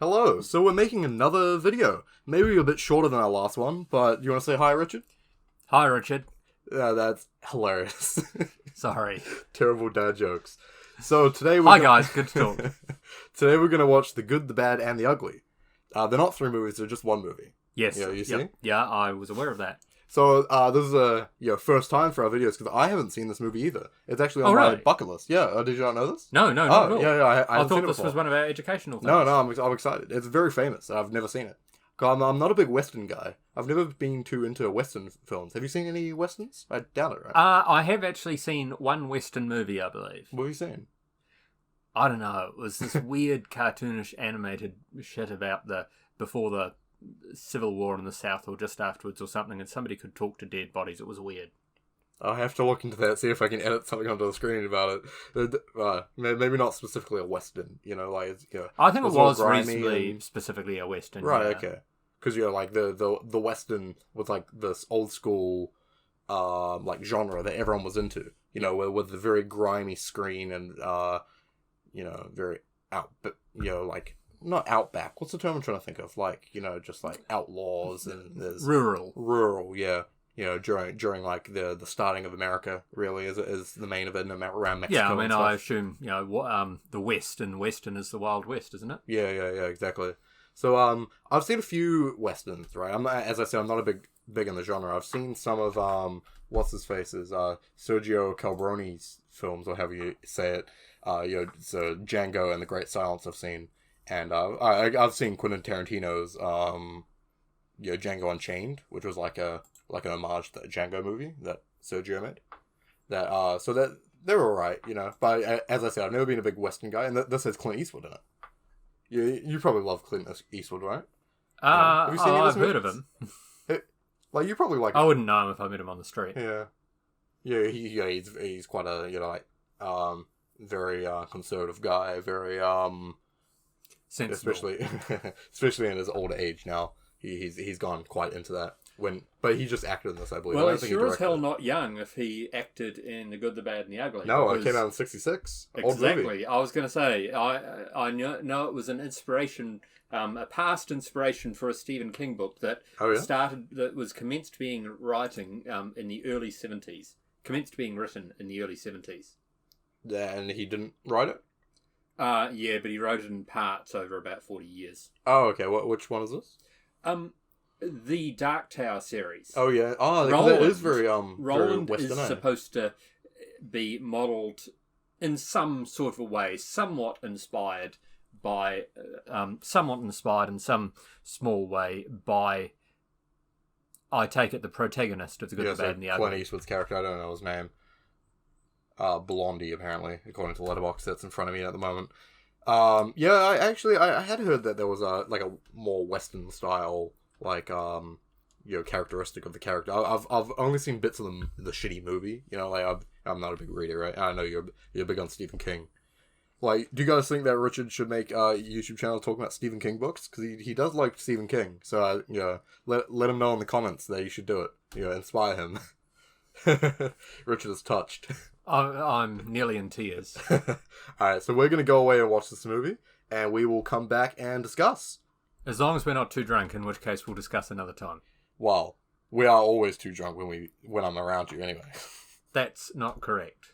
Hello, so we're making another video. Maybe a bit shorter than our last one, but you want to say hi, Richard? Hi, Richard. That's hilarious. Sorry. Terrible dad jokes. So today Hi, guys. Good to talk. Today we're going to watch The Good, the Bad, and the Ugly. They're not three movies, they're just one movie. Yes. You see? Yeah, I was aware of that. So this is a first time for our videos, because I haven't seen this movie either. It's actually on my bucket list. Yeah, did you not know this? No, not at all. Yeah, I thought this was one of our educational things. No, I'm excited. It's very famous. I've never seen it. I'm not a big Western guy. I've never been too into Western films. Have you seen any Westerns? I doubt it, right? I have actually seen one Western movie, I believe. What have you seen? I don't know. It was this weird cartoonish animated shit about before the Civil War in the South or just afterwards or something, and somebody could talk to dead bodies. It was weird. I'll have to look into that, see if I can edit something onto the screen about it. Maybe not specifically a Western, I think it was reasonably specifically a Western. Right, yeah. Okay. Because, the Western was like this old school, genre that everyone was into, with the very grimy screen and, very not outback. What's the term I'm trying to think of? Just like outlaws and there's... Rural, yeah. During like the starting of America, really, is the main event around Mexico. Yeah, I mean, I assume, the West and Western is the Wild West, isn't it? Yeah, exactly. So, I've seen a few Westerns, right? As I said, I'm not a big in the genre. I've seen some of, what's-his-face's, Sergio Calbrone's films, or however you say it. So Django and The Great Silence I've seen. And, I've seen Quentin Tarantino's, Django Unchained, which was like an homage to the Django movie that Sergio made. So that they're alright, But as I said, I've never been a big Western guy, and this has Clint Eastwood in it. You probably love Clint Eastwood, right? Have you seen I've heard of him. You probably like. I wouldn't know him if I met him on the street. Yeah, he's quite a very conservative guy, very sensible. especially in his older age now. He's gone quite into that. But he just acted in this, I believe. Well, I don't he's think sure he as hell directed not young if he acted in The Good, the Bad, and the Ugly. No, it came out in '66. Exactly. I was going to say, I know it was an inspiration, a past inspiration for a Stephen King book that was commenced being writing in the early 70s. Commenced being written in the early 70s. And he didn't write it? Yeah, but he wrote it in parts over about 40 years. Oh, okay. Which one is this? The Dark Tower series. Oh yeah. Oh, Roland, that is very Roland very Western, is supposed to be modelled in some sort of a way, somewhat inspired in some small way by, I take it, the protagonist of The Good, the Bad, and the Ugly. Clint Eastwood's character. I don't know his name. Blondie, apparently, according to the letterbox that's in front of me at the moment. I had heard that there was a more Western style characteristic of the character. I've only seen bits of the shitty movie. I'm not a big reader, right? I know you're big on Stephen King. Do you guys think that Richard should make a YouTube channel talking about Stephen King books? Because he does like Stephen King. So let him know in the comments that you should do it. Inspire him. Richard is touched. I'm nearly in tears. Alright, so we're going to go away and watch this movie, and we will come back and discuss. As long as we're not too drunk, in which case we'll discuss another time. Well, we are always too drunk when I'm around you anyway. That's not correct.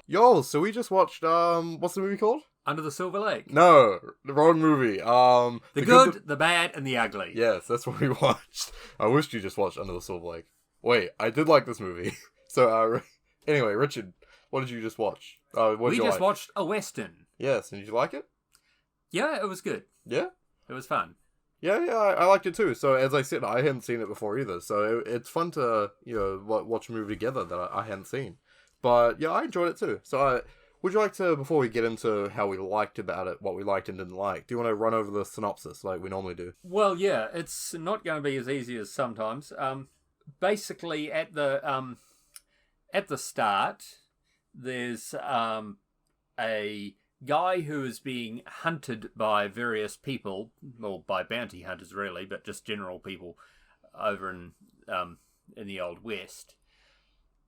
Yo, so we just watched, what's the movie called? Under the Silver Lake. No, the wrong movie. The Good, the Bad, and the Ugly. Yes, that's what we watched. I wished you just watched Under the Silver Lake. Wait, I did like this movie. So, anyway, Richard, what did you just watch? We just watched a Western. Yes, and did you like it? Yeah, it was good. Yeah? It was fun. Yeah, I liked it too. So as I said, I hadn't seen it before either. So it's fun to watch a movie together that I hadn't seen. But yeah, I enjoyed it too. So would you like to, before we get into how we liked about it, what we liked and didn't like, do you want to run over the synopsis like we normally do? Well, yeah, it's not going to be as easy as sometimes. Basically, at the start, there's a guy who is being hunted by various people, well, by bounty hunters really, but just general people over in the Old West.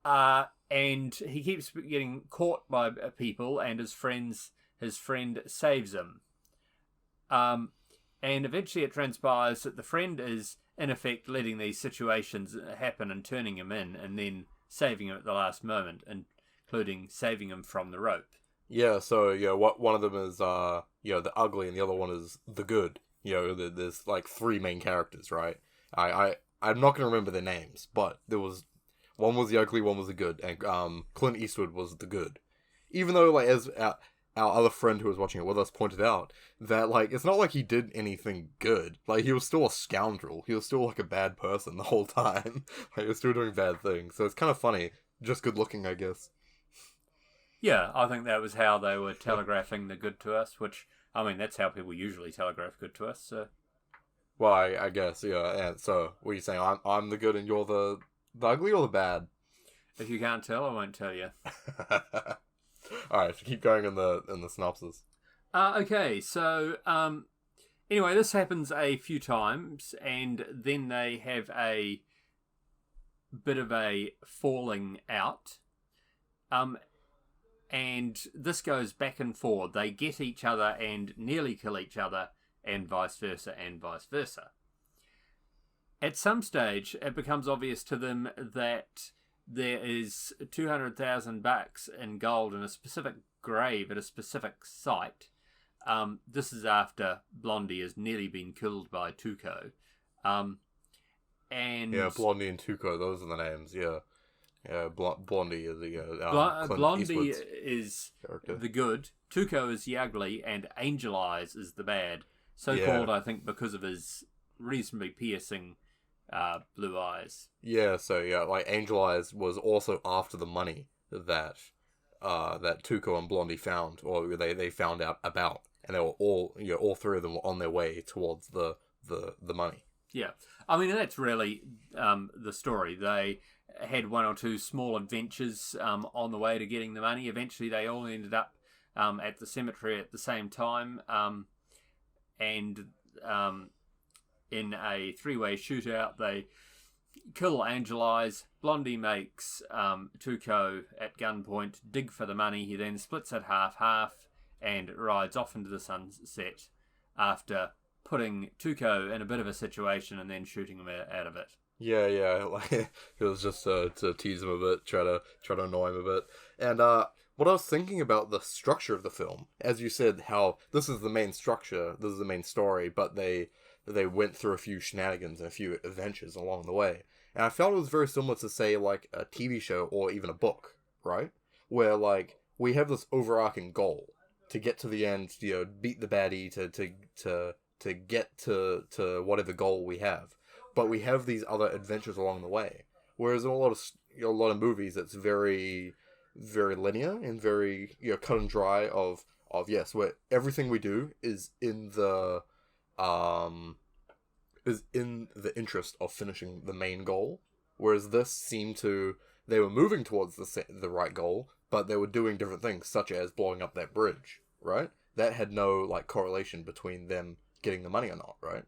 And he keeps getting caught by people, and his friend saves him. And eventually it transpires that the friend is, in effect, letting these situations happen and turning him in, and then saving him at the last moment, including saving him from the rope. Yeah, so, one of them is, the ugly, and the other one is the good. There's, like, three main characters, right? I'm not going to remember their names, but one was the ugly, one was the good, and Clint Eastwood was the good. Even though, like, as our other friend who was watching it with us pointed out, that, like, it's not like he did anything good. Like, he was still a scoundrel. He was still, like, a bad person the whole time. Like, he was still doing bad things. So it's kind of funny. Just good looking, I guess. Yeah, I think that was how they were telegraphing the good to us, which, I mean, that's how people usually telegraph good to us, so... Well, I guess, yeah. And so, what are you saying? I'm the good and you're the ugly or the bad? If you can't tell, I won't tell you. Alright, so keep going in the synopsis. Okay, so, anyway, this happens a few times, and then they have a bit of a falling out. And this goes back and forth. They get each other and nearly kill each other, and vice versa, and vice versa. At some stage, it becomes obvious to them that there is $200,000 in gold in a specific grave at a specific site. This is after Blondie has nearly been killed by Tuco. And yeah, Blondie and Tuco, those are the names, yeah. Yeah, Blondie is the Blondie is character. The good, Tuco is the ugly, and Angel Eyes is the bad. So-called, I think, because of his reasonably piercing blue eyes. Yeah, so like Angel Eyes was also after the money that Tuco and Blondie found, or they found out about, and they were all three of them were on their way towards the money. Yeah, I mean that's really the story. They had one or two small adventures on the way to getting the money. Eventually, they all ended up at the cemetery at the same time, and in a three-way shootout, they kill Angel Eyes. Blondie makes Tuco at gunpoint dig for the money. He then splits it half and rides off into the sunset after putting Tuco in a bit of a situation and then shooting him out of it. Yeah, like it was just to tease him a bit, try to annoy him a bit. And what I was thinking about the structure of the film, as you said, how this is the main structure, this is the main story, but they went through a few shenanigans and a few adventures along the way. And I felt it was very similar to, say, like a TV show or even a book, right? Where like we have this overarching goal to get to the end, beat the baddie, to get to whatever goal we have. But we have these other adventures along the way. Whereas in a lot of movies, it's very, very linear and very cut and dry. Of yes, where everything we do is in the interest of finishing the main goal. Whereas this seemed they were moving towards the right goal, but they were doing different things, such as blowing up that bridge. Right? That had no like correlation between them getting the money or not. Right?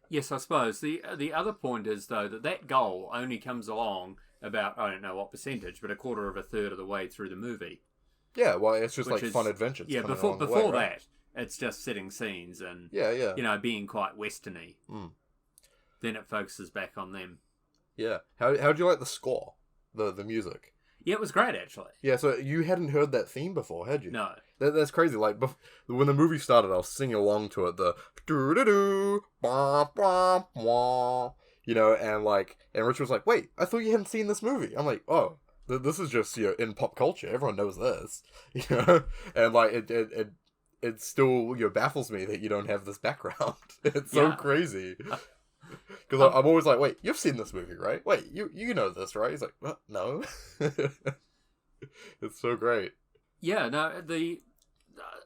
Yes, I suppose. The other point is, though, that goal only comes along about, I don't know what percentage, but a quarter of a third of the way through the movie. Yeah, well, it's just like fun adventures. Yeah, before way, right? that, it's just setting scenes and, being quite westerny. Mm. Then it focuses back on them. Yeah. How'd you like the score? The music? Yeah, it was great, actually. Yeah, so you hadn't heard that theme before, had you? No. That's crazy. Like, when the movie started, I was singing along to it, the doo-doo-doo, bah, bah, bah, and Richard was like, wait, I thought you hadn't seen this movie. I'm like, oh, this is just, in pop culture. Everyone knows this, and like, it still baffles me that you don't have this background. It's so Yeah. crazy. Because I'm always like, wait, you've seen this movie, right? Wait, you know this, right? He's like, what? No. It's so great. Yeah, no,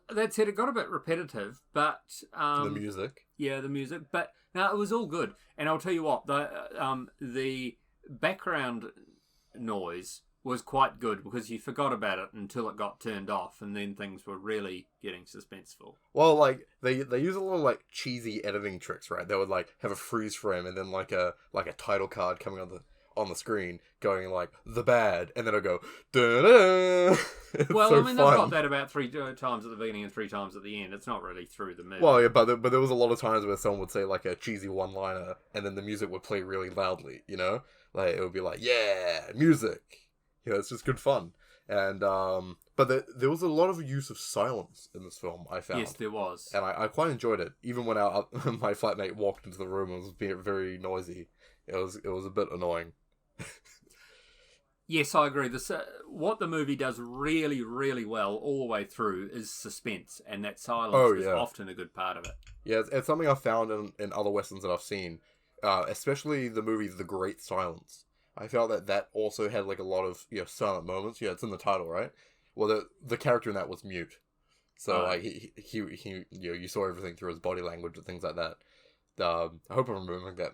that said, it got a bit repetitive, but The music. yeah, the music, but no, it was all good. And I'll tell you what, the background noise was quite good because you forgot about it until it got turned off, and then things were really getting suspenseful. Well, like they use a lot of like cheesy editing tricks, right? They would like have a freeze frame and then like a title card coming on the screen going like the bad, and then it'll go da-da! Well, so I mean, fun. they've got that about 3 times at the beginning and 3 times at the end. It's not really through the movie. Well, yeah, but there was a lot of times where someone would say like a cheesy one-liner, and then the music would play really loudly. Like it would be like, yeah, music. It's just good fun. And but there was a lot of use of silence in this film, I found. Yes, there was. And I quite enjoyed it, even when my flatmate walked into the room and was being very noisy. It was a bit annoying. Yes, I agree. What the movie does really, really well all the way through is suspense, and that silence is often a good part of it. Yeah, it's something I've found in other westerns that I've seen, especially the movie The Great Silence. I felt that also had like a lot of silent moments. Yeah, it's in the title, right? Well, the character in that was mute, so like he you saw everything through his body language and things like that. I hope I'm remembering that.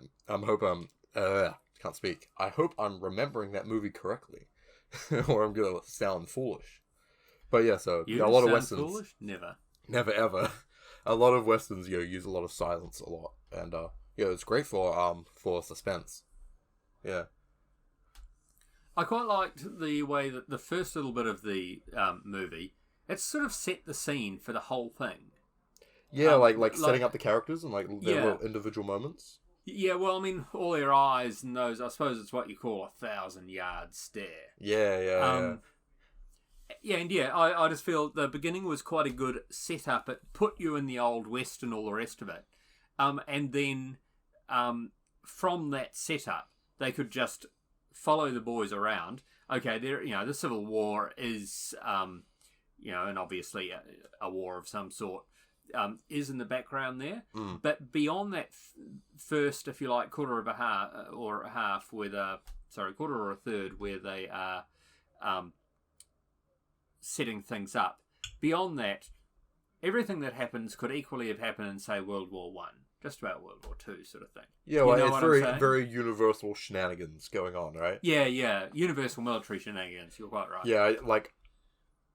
Can't speak. I hope I'm remembering that movie correctly, or I'm gonna sound foolish. But yeah, so You a lot of sound westerns. foolish? Never ever. A lot of westerns use a lot of silence a lot, and it's great for suspense. Yeah. I quite liked the way that the first little bit of the movie, it sort of set the scene for the whole thing. Yeah, like setting up the characters and like their little individual moments. Yeah, well, I mean, all their eyes and those, I suppose it's what you call 1,000-yard stare. Yeah. Yeah, and I just feel the beginning was quite a good setup. It put you in the Old West and all the rest of it. And then from that setup, they could just follow the boys around. Okay, the Civil War is, and obviously a war of some sort, is in the background there. Mm. But beyond that first, if you like, quarter or a third, where they are setting things up. Beyond that, everything that happens could equally have happened in, say, World War One, just about World War Two, sort of thing. Yeah, well, it's very universal shenanigans going on, right? Yeah, universal military shenanigans. You're quite right.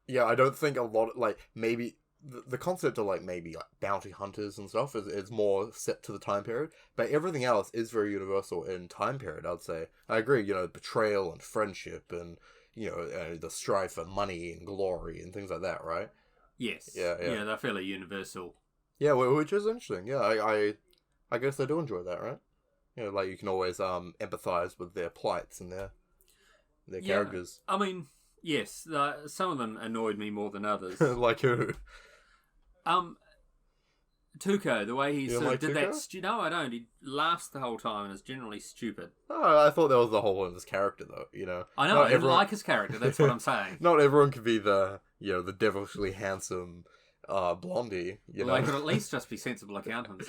Yeah, I don't think a lot maybe the concept of maybe bounty hunters and stuff is more set to the time period, but everything else is very universal in time period. I'd say I agree. Betrayal and friendship and the strife for money and glory and things like that, right? Yes. Yeah, they're fairly universal. Yeah, which is interesting. Yeah, I guess I do enjoy that, right? You can always empathize with their plights and their characters. I mean, yes, some of them annoyed me more than others. Like who? Tuco, the way he sort of did Tuco? that. No, I don't. He laughs the whole time and is generally stupid. Oh, I thought that was the whole of his character, though. I know. I didn't like his character. That's what I'm saying. Not everyone could be the the devilishly handsome blondie. Well, they could at least just be sensible accountants.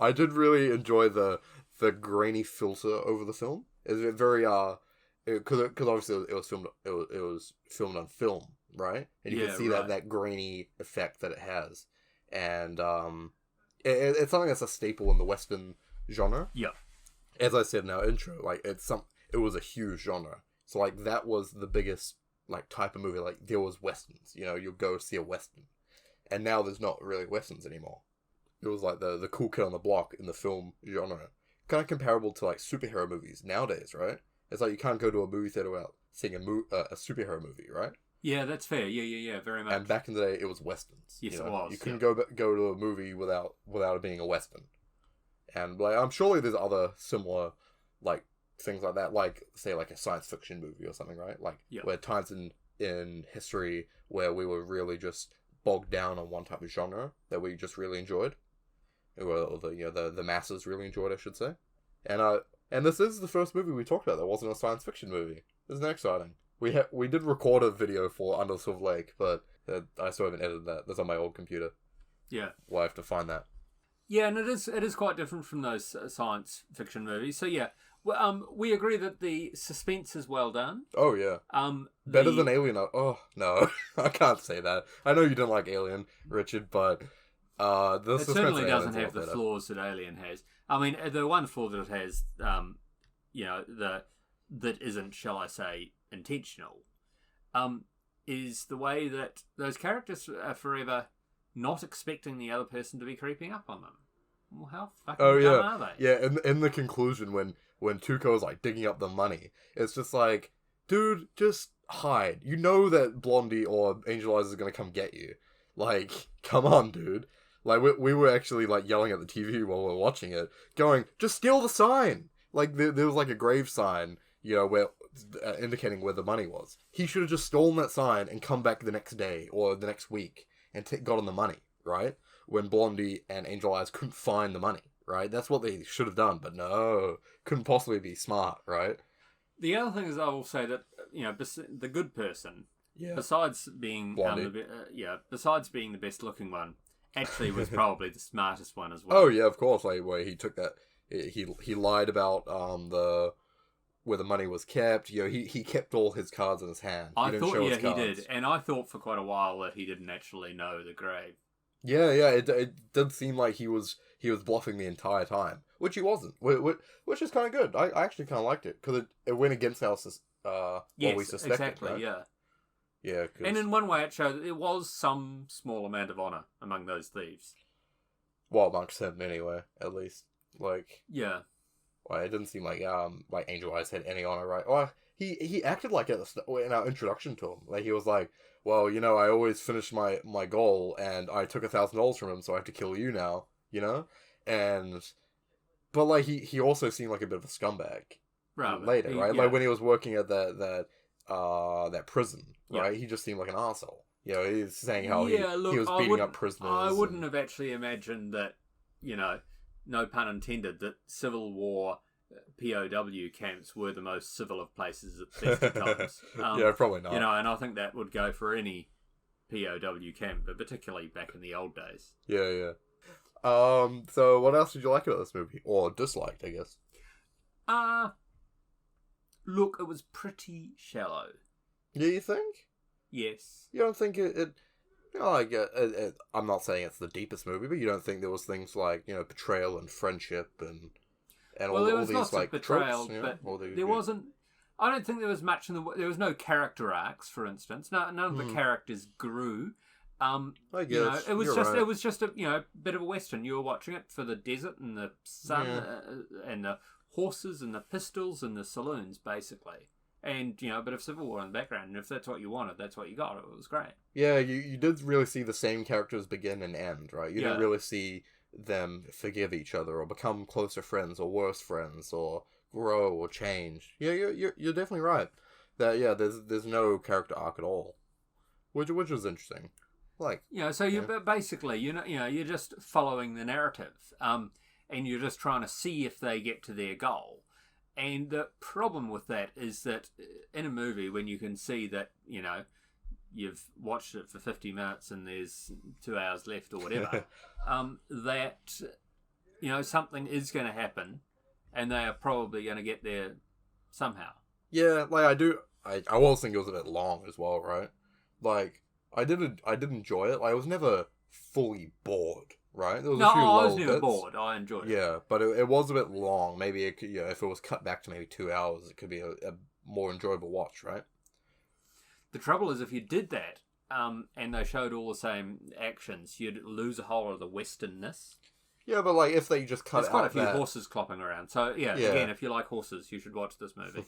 I did really enjoy the grainy filter over the film. It's very because obviously it was filmed on film, right? And you can see that grainy effect that it has, and it's something that's a staple in the Western genre. Yeah. As I said in our intro, it was a huge genre. So that was the biggest type of movie. There was westerns. You'll go see a western, and now there's not really westerns anymore. It was the cool kid on the block in the film genre, kind of comparable to superhero movies nowadays, right? It's you can't go to a movie theater without seeing a superhero movie, right? Yeah, that's fair. Yeah, very much. And back in the day, it was westerns. Yes, it was. You couldn't go to a movie without it being a western. And I'm surely there's other similar things like that, say a science fiction movie or something, right? Where times in history where we were really just bogged down on one type of genre that we just really enjoyed, or the masses really enjoyed, I should say. And this is the first movie we talked about that wasn't a science fiction movie. Isn't that exciting? We did record a video for Under the Silver Lake, but I still haven't edited that. That's on my old computer. Yeah. Well, I have to find that. Yeah, and it is quite different from those science fiction movies. So yeah, we agree that the suspense is well done. Oh yeah. Better than Alien. Oh no, I can't say that. I know you didn't like Alien, Richard, but the it suspense certainly of doesn't Alien's a have lot the better. flaws that Alien has. I mean, the one flaw that it has, that isn't, shall I say, intentional, is the way that those characters are forever not expecting the other person to be creeping up on them. Well, how fucking dumb are they? Yeah. In the conclusion, when Tuco's like digging up the money, it's just like, dude, just hide. You know that Blondie or Angel Eyes is gonna come get you. Like, come on, dude. Like, we were actually like yelling at the TV while we were watching it, going, just steal the sign. Like there was like a grave sign, where indicating where the money was. He should have just stolen that sign and come back the next day or the next week and got on the money, right? When Blondie and Angel Eyes couldn't find the money, right? That's what they should have done, but no, couldn't possibly be smart, right? The other thing is, I will say that the good person, Yeah. Besides being Blondie. besides being the best looking one, actually was probably the smartest one as well. Oh yeah, of course. Like where he took that, he lied about where the money was kept. He kept all his cards in his hand. I thought he did, and I thought for quite a while that he didn't actually know the grave. Yeah. It did seem like he was bluffing the entire time, which he wasn't. Which is kind of good. I actually kind of liked it because it went against our what we suspected. Exactly. Right? Yeah. Yeah. And in one way, it showed that there was some small amount of honor among those thieves. Well, amongst him anyway, at least. Like. Yeah. Well, it didn't seem like Angel Eyes had any honor, right? Well, he acted like it in our introduction to him. Like he was like, well, I always finish my goal, and I took $1,000 from him, so I have to kill you now, but like he also seemed like a bit of a scumbag. Right. Later, right? Yeah. Like when he was working at that prison, right? Yeah. He just seemed like an arsehole. He's saying how he was beating up prisoners. I wouldn't have actually imagined that, no pun intended, that Civil War POW camps were the most civil of places at the best of times. Yeah, probably not. And I think that would go for any POW camp, but particularly back in the old days. Yeah. So what else did you like about this movie? Or disliked, I guess? Look, it was pretty shallow. Yeah, you think? Yes. You don't think it I'm not saying it's the deepest movie, but you don't think there was things like, betrayal and friendship and well, there was lots of betrayal, tropes, but there wasn't. I don't think there was much there was no character arcs, for instance. None of the characters grew. I guess it was right. It was just a bit of a western. You were watching it for the desert and the sun and the horses and the pistols and the saloons, basically. And a bit of Civil War in the background. And if that's what you wanted, that's what you got. It was great. Yeah, you did really see the same characters begin and end, right? You didn't really see them forgive each other or become closer friends or worse friends or grow or change. Yeah, you're definitely right. That there's no character arc at all, which was interesting. Like so you're basically you're just following the narrative, and you're just trying to see if they get to their goal. And the problem with that is that in a movie, when you can see that you've watched it for 50 minutes and there's 2 hours left or whatever, that something is going to happen, and they are probably going to get there somehow. Yeah, like I always think it was a bit long as well, right? Like I did enjoy it. Like, I was never fully bored, right? There was a few I was lull never bits. bored. I enjoyed it. Yeah, but it was a bit long. Maybe it could, if it was cut back to maybe 2 hours, it could be a more enjoyable watch, right? The trouble is, if you did that, and they showed all the same actions, you'd lose a whole of the westernness. Yeah, but like if they just cut There's out quite a few that... horses clopping around. So again, if you like horses, you should watch this movie.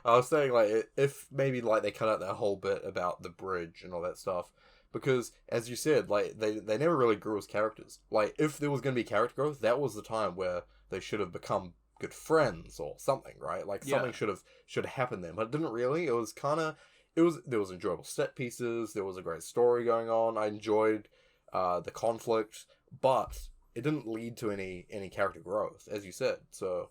I was saying like if maybe like they cut out that whole bit about the bridge and all that stuff, because as you said, like they never really grew as characters. Like if there was going to be character growth, that was the time where they should have become good friends or something, right? Like something should have happened then, but it didn't really. It was kind of there was enjoyable set pieces. There was a great story going on. I enjoyed the conflict, but it didn't lead to any character growth, as you said. So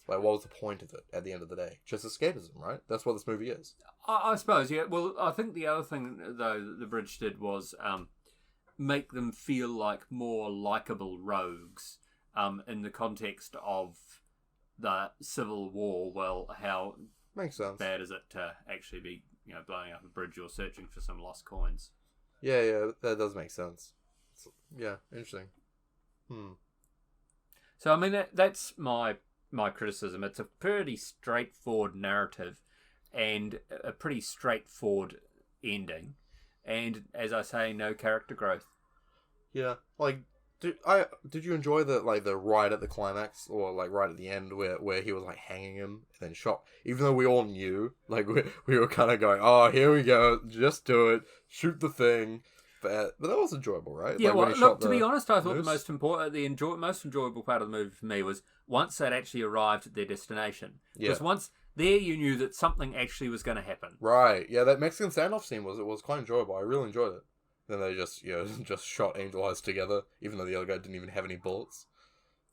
Like, what was the point of it at the end of the day? Just escapism, right? That's what this movie is. I suppose, yeah. Well, I think the other thing, though, that the bridge did was make them feel like more likable rogues in the context of the Civil War. Well, how Makes sense. bad is it to actually be, blowing up a bridge or searching for some lost coins? Yeah, that does make sense. Yeah, interesting. So, I mean, that's my criticism. It's a pretty straightforward narrative and a pretty straightforward ending. And, as I say, no character growth. Yeah, like, did you enjoy the right at the climax, or like right at the end where he was like hanging him and then shot? Even though we all knew, like we were kind of going, oh, here we go, just do it, shoot the thing. But that was enjoyable, right? Yeah, like, well, look, to be the honest, I thought moose. the most enjoyable part of the movie for me was once they'd actually arrived at their destination. Yeah. Because once there, you knew that something actually was going to happen. Right, yeah, that Mexican standoff scene was quite enjoyable. I really enjoyed it. Then they just just shot Angel Eyes together, even though the other guy didn't even have any bullets.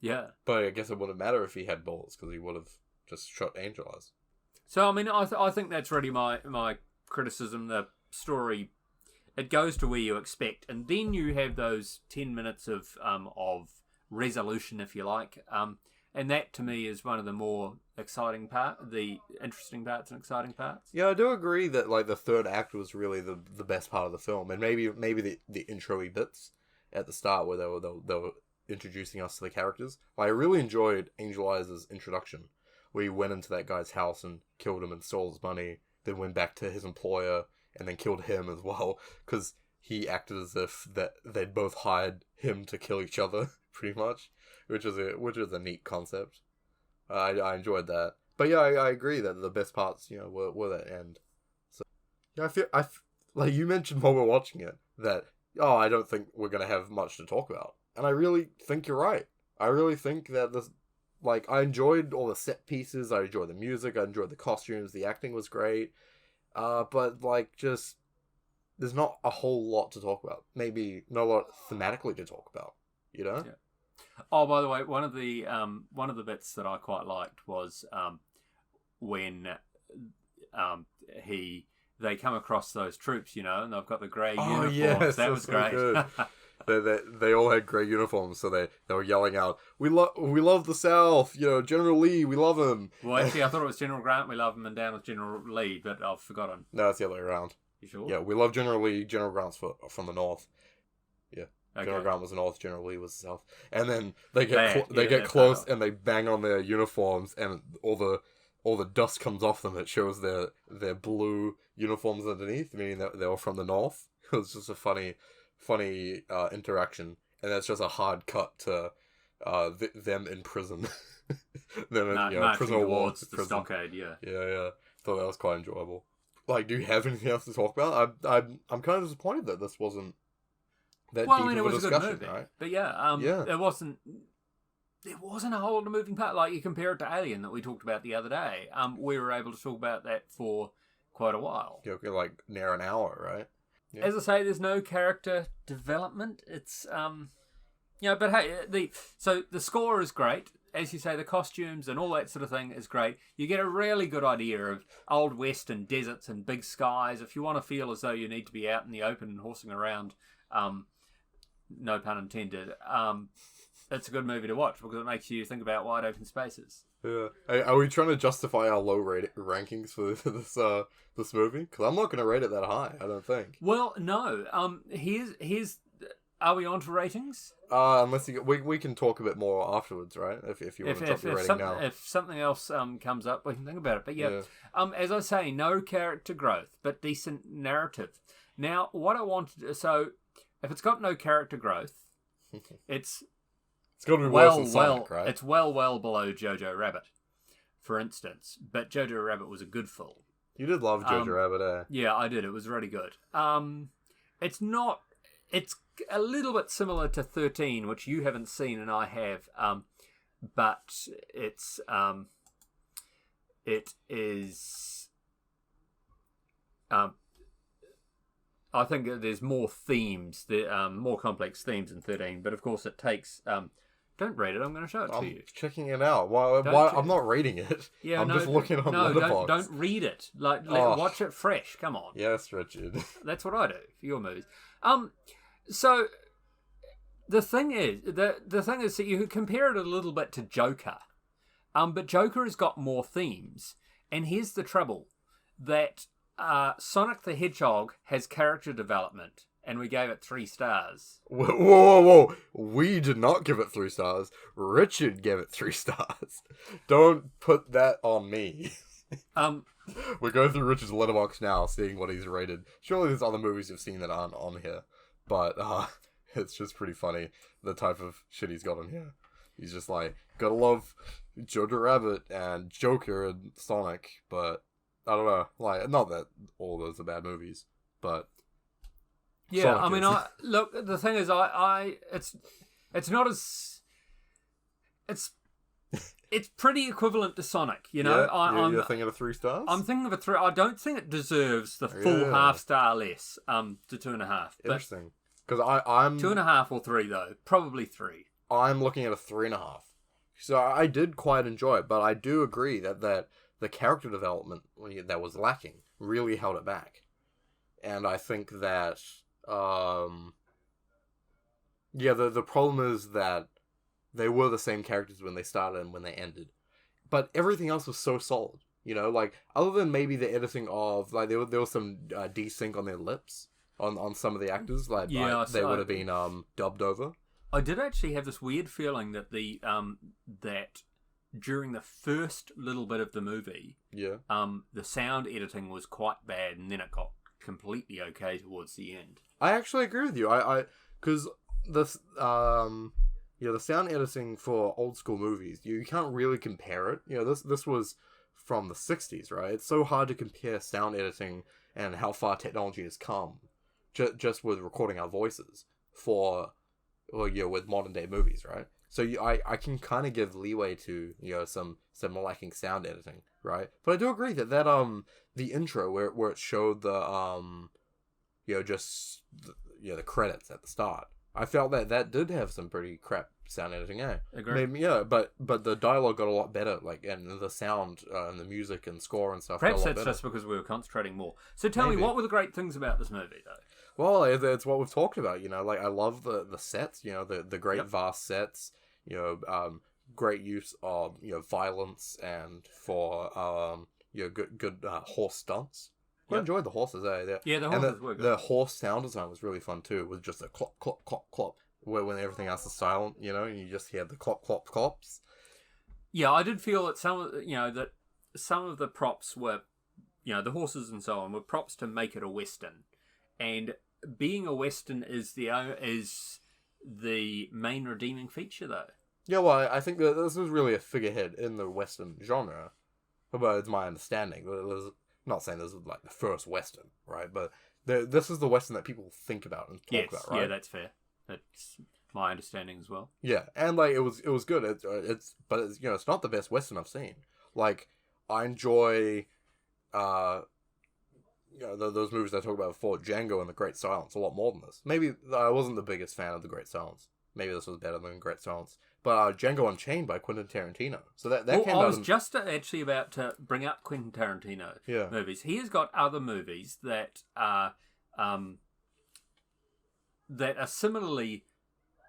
Yeah. But I guess it wouldn't matter if he had bullets, because he would have just shot Angel Eyes. So, I mean, I think that's really my criticism. The story, it goes to where you expect, and then you have those 10 minutes of resolution, if you like. And that, to me, is one of the more the interesting parts and exciting parts. Yeah, I do agree that like the third act was really the best part of the film, and maybe the intro-y bits at the start where they were introducing us to the characters. Like, I really enjoyed Angel Eyes' introduction, where he went into that guy's house and killed him and stole his money, then went back to his employer and then killed him as well, because he acted as if that they'd both hired him to kill each other, pretty much, which is a neat concept. I enjoyed that, but yeah, I agree that the best parts, were that end. So yeah, I feel like you mentioned while we're watching it that I don't think we're gonna have much to talk about, and I really think you're right. I really think that this, like, I enjoyed all the set pieces, I enjoyed the music, I enjoyed the costumes, the acting was great, but like just there's not a whole lot to talk about. Maybe not a lot thematically to talk about. Yeah. Oh, by the way, one of the bits that I quite liked was when they come across those troops, and they've got the grey uniforms. Yes, that was great. Good. they all had grey uniforms, so they were yelling out, we love the South, General Lee, we love him. Well, actually, I thought it was General Grant, we love him, and down with General Lee, but I've forgotten. No, it's the other way around. You sure? Yeah, we love General Lee, General Grant's from the North. Yeah. Okay. General Grant was the North, General Lee was the South. And then they get close and they bang on their uniforms, and all the dust comes off them. It shows their blue uniforms underneath, meaning that they were from the North. It was just a funny interaction, and that's just a hard cut to them in prison. Them in prison towards war, the stockade. Yeah. Yeah. Thought that was quite enjoyable. Like, do you have anything else to talk about? I'm kind of disappointed that this wasn't that deep of a discussion, right? But there wasn't a whole lot of moving part. Like, you compare it to Alien that we talked about the other day. We were able to talk about that for quite a while. Yeah, okay, like near an hour, right? Yeah. As I say, there's no character development. It's but hey, so the score is great. As you say, the costumes and all that sort of thing is great. You get a really good idea of Old West and deserts and big skies. If you want to feel as though you need to be out in the open and horsing around, no pun intended, it's a good movie to watch because it makes you think about wide open spaces. Yeah. Are we trying to justify our low rankings for this movie? Because I'm not going to rate it that high, I don't think. Well, no. Here's. Are we on to ratings? Unless we can talk a bit more afterwards, right? If you want to drop your rating now. If something else comes up, we can think about it. But yeah. As I say, no character growth, but decent narrative. Now, what I wanted, so if it's got no character growth, it's got to be worse than Sonic, right? It's well below Jojo Rabbit, for instance. But Jojo Rabbit was a good film. You did love Jojo Rabbit, eh? Yeah, I did. It was really good. It's not. It's a little bit similar to 13, which you haven't seen and I have. But it's it is. I think there's more themes, more complex themes in 13. But of course, it takes Don't read it. I'm going to show it to I'm you. checking it out. Why? I'm not reading it. Yeah, I'm just looking on Letterboxd. Don't read it. Watch it fresh. Come on. Yes, Richard. That's what I do for your movies. So the thing is that you could compare it a little bit to Joker, but Joker has got more themes, and here's the trouble: that Sonic the Hedgehog has character development. And we gave it 3 stars. Whoa. We did not give it 3 stars. Richard gave it 3 stars. Don't put that on me. We're going through Richard's letterbox now, seeing what he's rated. Surely there's other movies you've seen that aren't on here. But it's just pretty funny, the type of shit he's got on here. He's just like, gotta love Jojo Rabbit and Joker and Sonic. But, I don't know. Like, not that all those are bad movies. But... yeah, Sonic look. The thing is, it's not as it's pretty equivalent to Sonic. You know, you're thinking of 3 stars. I'm thinking of a 3. I don't think it deserves the full half star less. To 2.5. Interesting, because I'm 2.5 or 3 though. Probably 3. I'm looking at a 3.5. So I did quite enjoy it, but I do agree that the character development that was lacking really held it back, and I think that. The problem is that they were the same characters when they started and when they ended, but everything else was so solid. You know, like other than maybe the editing of like there was some desync on their lips on some of the actors, like they would have been dubbed over. I did actually have this weird feeling that that during the first little bit of the movie, the sound editing was quite bad, and then it got completely okay towards the end. I actually agree with you. Because this the sound editing for old school movies, you can't really compare it. You know, this was from the 60s, right? It's so hard to compare sound editing and how far technology has come just with recording our voices with modern day movies, right? So I can kind of give leeway to some lacking sound editing, right? But I do agree that the intro where it showed the the credits at the start, I felt that did have some pretty crap sound editing. Agree. Maybe, but the dialogue got a lot better, like, and the sound and the music and score and stuff. Perhaps got a lot that's better. just because we were concentrating more. So tell me, what were the great things about this movie, though? Well, it's what we've talked about. Like I love the sets. The great vast sets. Great use of violence and for good horse stunts. I enjoyed the horses. The horses were good. The horse sound design was really fun too, with just a clop clop clop clop, when everything else is silent, and you just hear the clop clop clops. Yeah, I did feel that some of the props were, the horses and so on were props to make it a western, and being a western is the main redeeming feature, though. Yeah, well, I think that this was really a figurehead in the western genre, but it's my understanding. Not saying this was like the first western, right? But this is the western that people think about and talk about, right? Yeah, that's fair. That's my understanding as well. Yeah, and like it was good. It's not the best western I've seen. Like I enjoy, those movies I talked about before, Django and The Great Silence, a lot more than this. Maybe I wasn't the biggest fan of The Great Silence. Maybe this was better than Great Silence. But Django Unchained by Quentin Tarantino. So that came out. I was just actually about to bring up Quentin Tarantino movies. He has got other movies that are similarly,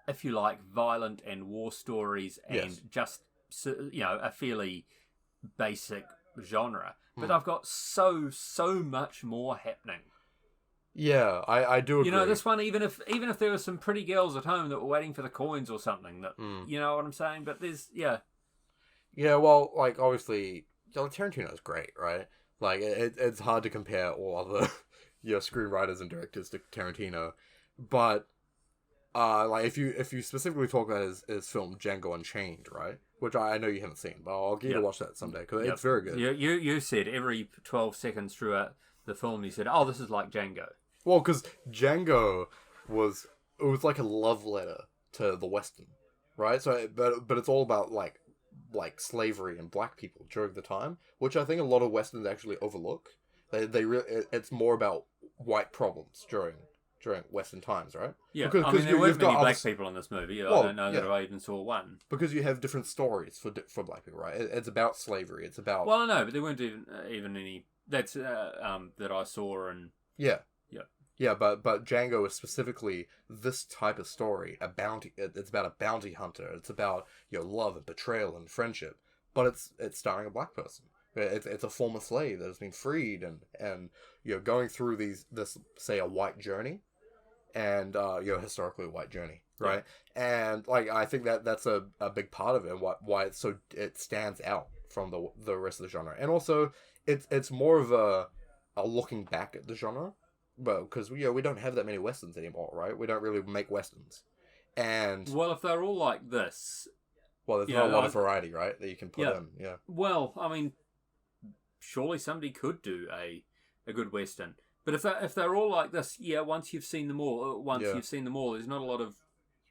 if you like, violent and war stories and just a fairly basic genre. But I've got so much more happening. Yeah, I do agree. This one, even if there were some pretty girls at home that were waiting for the coins or something, that you know what I'm saying? But there's Yeah, well, like, obviously, Tarantino's great, right? Like, it's hard to compare all other screenwriters and directors to Tarantino. But, like, if you specifically talk about his film Django Unchained, right? Which I know you haven't seen, but I'll get you to watch that someday, because it's very good. You said every 12 seconds throughout the film, you said, oh, this is like Django. Well, because Django was like a love letter to the Western, right? So, but it's all about like slavery and black people during the time, which I think a lot of Westerns actually overlook. It's more about white problems during during Western times, right? Yeah, Because I mean, there you've weren't got many black other- people in this movie. I Well, don't know that yeah. I even saw one. Because you have different stories for black people, right? It's about slavery. It's about Well, I know, but there weren't even any that I saw, and yeah. yeah, Yeah, but Django is specifically this type of story. It's about a bounty hunter. It's about love and betrayal and friendship. But it's starring a black person. It's a former slave that has been freed and going through this say a white journey, and historically a white journey, right? Yeah. And like I think that's a big part of it, and why it stands out from the rest of the genre. And also it's more of a looking back at the genre. Well, because we don't have that many westerns anymore, right? We don't really make westerns, and well, if they're all like this, well, there's not a lot of variety, right, that you can put in. Yeah. Well, I mean, surely somebody could do a good western, but if they're all like this, once you've seen them all, there's not a lot of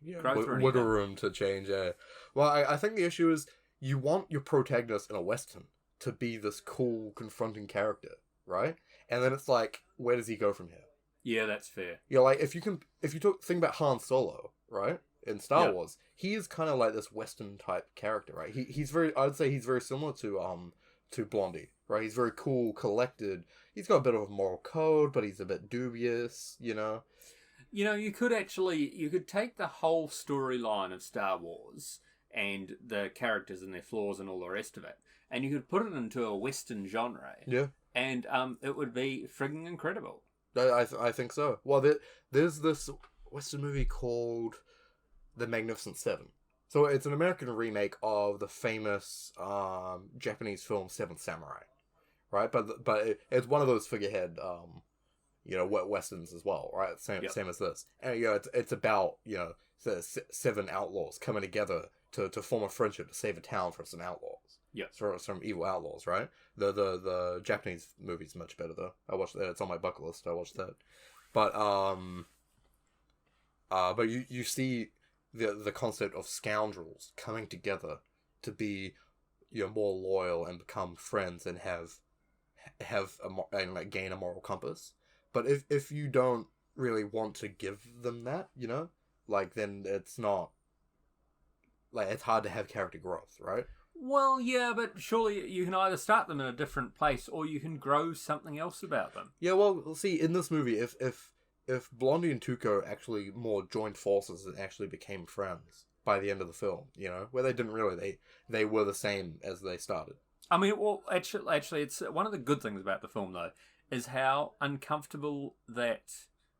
growth or anything. Wiggle room to change. Yeah. Well, I think the issue is you want your protagonist in a western to be this cool, confronting character, right? And then it's like, where does he go from here? Yeah, that's fair. Like if you think about Han Solo, right? In Star Wars, he is kind of like this Western type character, right? I would say he's very similar to Blondie, right? He's very cool, collected. He's got a bit of a moral code, but he's a bit dubious, You could take the whole storyline of Star Wars and the characters and their flaws and all the rest of it, and you could put it into a Western genre. Yeah. And it would be frigging incredible. I think so. Well, there's this Western movie called The Magnificent Seven. So it's an American remake of the famous Japanese film Seven Samurai, right? But it's one of those figurehead westerns as well, right? Same as this, and it's about seven outlaws coming together to form a friendship to save a town from some outlaws. Yeah, some evil outlaws, right? The Japanese movie's much better though. I watched that. It's on my bucket list. I watched that, but you see the concept of scoundrels coming together to be more loyal and become friends and gain a moral compass. But if you don't really want to give them that, then it's not it's hard to have character growth, right? Well, yeah, but surely you can either start them in a different place or you can grow something else about them. Yeah, well, see, in this movie, if Blondie and Tuco actually more joined forces and actually became friends by the end of the film, where they didn't really, they were the same as they started. I mean, well, actually, it's one of the good things about the film, though, is how uncomfortable that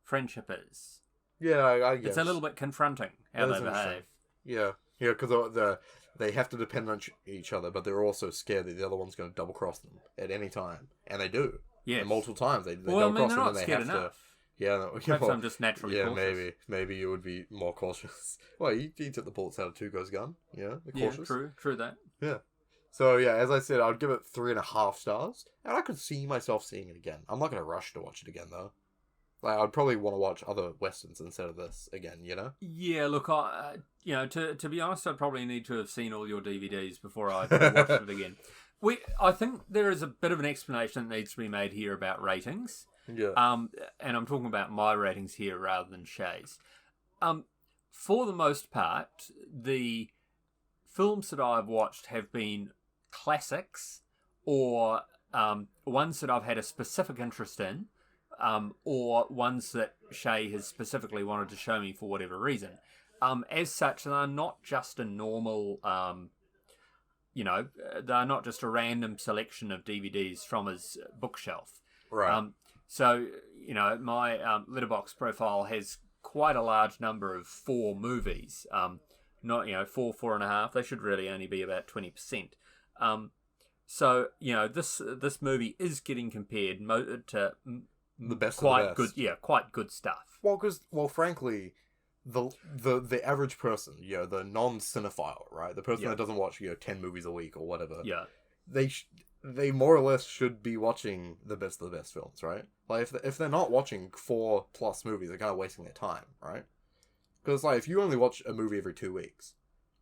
friendship is. Yeah, I guess. It's a little bit confronting how they behave. Yeah, because they have to depend on each other, but they're also scared that the other one's going to double cross them at any time, and they do. Yeah, multiple times they double cross them, and they have enough. to. Yeah, perhaps I'm just naturally cautious. maybe you would be more cautious. Well, you took the bullets out of Tuco's gun. Yeah, cautious. Yeah, true that. Yeah. So yeah, as I said, I'd give it 3.5 stars, and I could see myself seeing it again. I'm not going to rush to watch it again though. I'd probably want to watch other westerns instead of this again, Yeah, look, to be honest, I'd probably need to have seen all your DVDs before I watched it again. I think there is a bit of an explanation that needs to be made here about ratings. Yeah. And I'm talking about my ratings here rather than Shay's. For the most part, the films that I've watched have been classics or ones that I've had a specific interest in. Or ones that Shay has specifically wanted to show me for whatever reason. As such, they're not just a normal, they're not just a random selection of DVDs from his bookshelf. Right. So, my Letterboxd profile has quite a large number of 4 movies. Not, 4.5. They should really only be about 20%. So, this movie is getting compared to the best quite of the best. Good, quite good stuff. Well, frankly, the average person, the non-cinephile, right, the person that doesn't watch 10 movies a week or whatever, they more or less should be watching the best of the best films, right? Like if they're not watching 4+ movies, they're kind of wasting their time, right? Because if you only watch a movie every 2 weeks,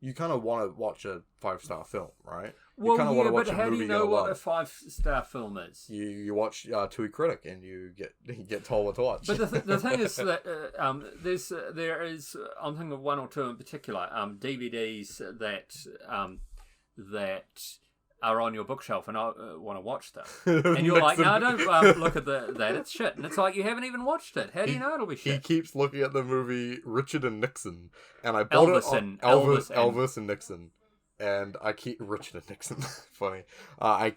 you kind of want to watch a 5-star film, right? Well, you kind of yeah, want to watch but a how do movie you you're know gonna what a love. 5-star film is? You watch Tui Critic and you get told what to watch. But the thing is that there is I'm thinking of one or two in particular DVDs that are on your bookshelf and I want to watch them, and you're like, no, don't look at that, it's shit, and it's like you haven't even watched it. How do you know it'll be shit? He keeps looking at the movie Richard and Nixon, and I bought Elvis and Nixon, and I keep Richard and Nixon. Funny, I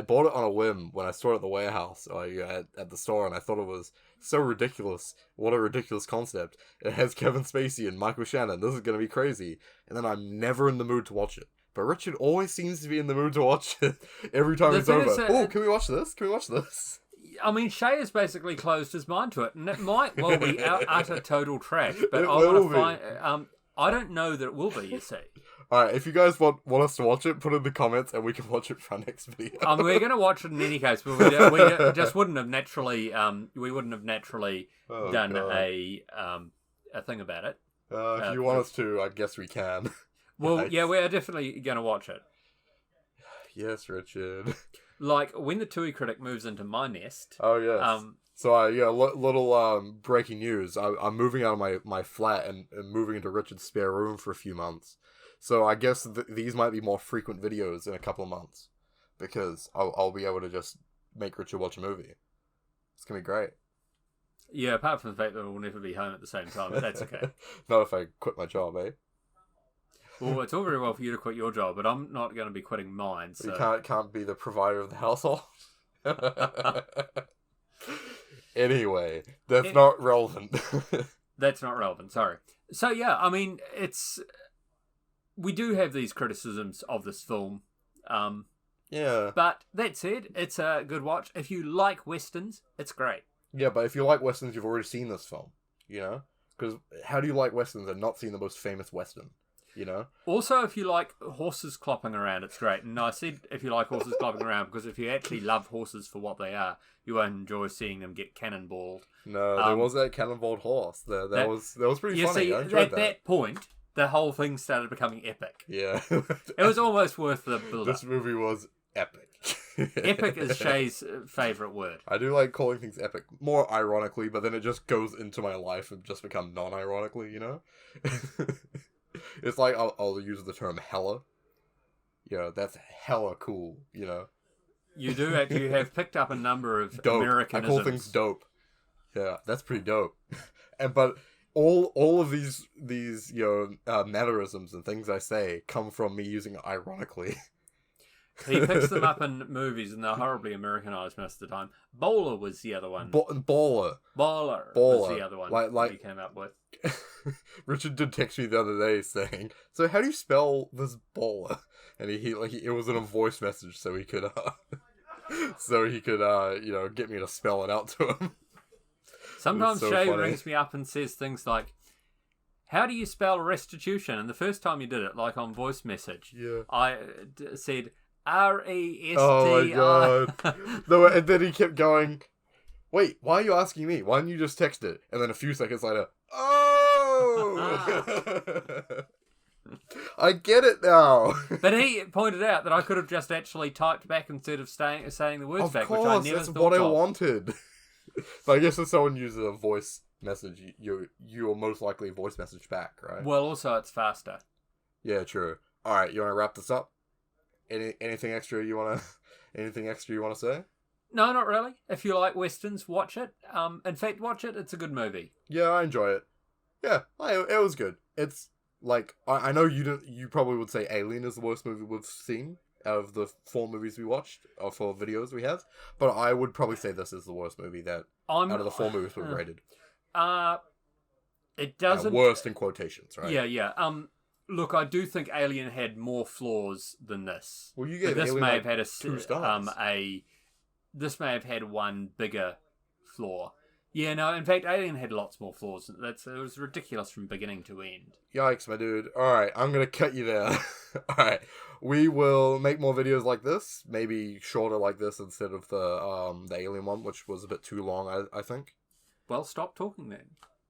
bought it on a whim when I saw it at the warehouse at the store, and I thought it was so ridiculous. What a ridiculous concept! It has Kevin Spacey and Michael Shannon. This is gonna be crazy, and then I'm never in the mood to watch it. But Richard always seems to be in the mood to watch it every time it's over. Can we watch this? Can we watch this? I mean, Shay has basically closed his mind to it, and it might well be utter total trash. But I don't know that it will be. You see. All right, if you guys want us to watch it, put it in the comments, and we can watch it for our next video. We're going to watch it in any case, but we just wouldn't have naturally. We wouldn't have naturally done a thing about it. If you want us to, I guess we can. Well, yeah, we are definitely going to watch it. Yes, Richard. Like, when the Tui Critic moves into my nest... Oh, yes. So, little breaking news. I'm moving out of my flat and moving into Richard's spare room for a few months. So, I guess these might be more frequent videos in a couple of months. Because I'll be able to just make Richard watch a movie. It's going to be great. Yeah, apart from the fact that we'll never be home at the same time, but that's okay. Not if I quit my job, eh? Well, it's all very well for you to quit your job, but I'm not going to be quitting mine. So you can't be the provider of the household. Anyway, that's not relevant. That's not relevant. Sorry. So yeah, I mean, we do have these criticisms of this film. Yeah. But that said, it's a good watch. If you like westerns, it's great. Yeah, but if you like westerns, you've already seen this film. You know, because how do you like westerns and not seen the most famous western? You know? Also, if you like horses clopping around, it's great. And I said if you like horses clopping around because if you actually love horses for what they are, you won't enjoy seeing them get cannonballed. No, there was that cannonballed horse. That was pretty funny. See, I enjoyed that point, the whole thing started becoming epic. Yeah. It was almost worth the build-up. This movie was epic. Epic is Shay's favourite word. I do like calling things epic, more ironically, but then it just goes into my life and just become non-ironically, you know? It's like I'll use the term hella. You know, that's hella cool, you know? You have picked up a number of dope. Americanisms. I call things dope. Yeah, that's pretty dope. But all of these mannerisms and things I say come from me using it ironically. He picks them up in movies and they're horribly Americanized most of the time. Bowler was the other one. Baller was the other one like he came up with. Richard did text me the other day saying, "So how do you spell this baller?" And he it was in a voice message so he could get me to spell it out to him. Sometimes so Shay funny. Rings me up and says things like, "How do you spell restitution?" And the first time you did it, like on voice message, I said RESTI. Oh my god! No, and then he kept going. Wait, why are you asking me? Why didn't you just text it? And then a few seconds later, I get it now. But he pointed out that I could have just actually typed back instead of saying the words back, which I never that's thought what of. I wanted. But I guess if someone uses a voice message, you'll most likely voice message back, right? Well, also it's faster. Yeah, true. All right, you want to wrap this up? Anything extra you want to say? No, not really. If you like westerns, watch it. In fact, watch it. It's a good movie. Yeah, I enjoy it. Yeah, it was good. It's like I know you probably would say Alien is the worst movie we've seen out of the 4 movies we watched or 4 videos we have, but I would probably say this is the worst movie out of the 4 movies we've rated. It doesn't worst in quotations, right? Yeah. Look, I do think Alien had more flaws than this. Well, you gave this Alien may have had 2 stars. This may have had one bigger flaw. Yeah, no, in fact, Alien had lots more flaws. It was ridiculous from beginning to end. Yikes, my dude. Alright, I'm going to cut you there. Alright, we will make more videos like this. Maybe shorter like this instead of the Alien one, which was a bit too long, I think. Well, stop talking then.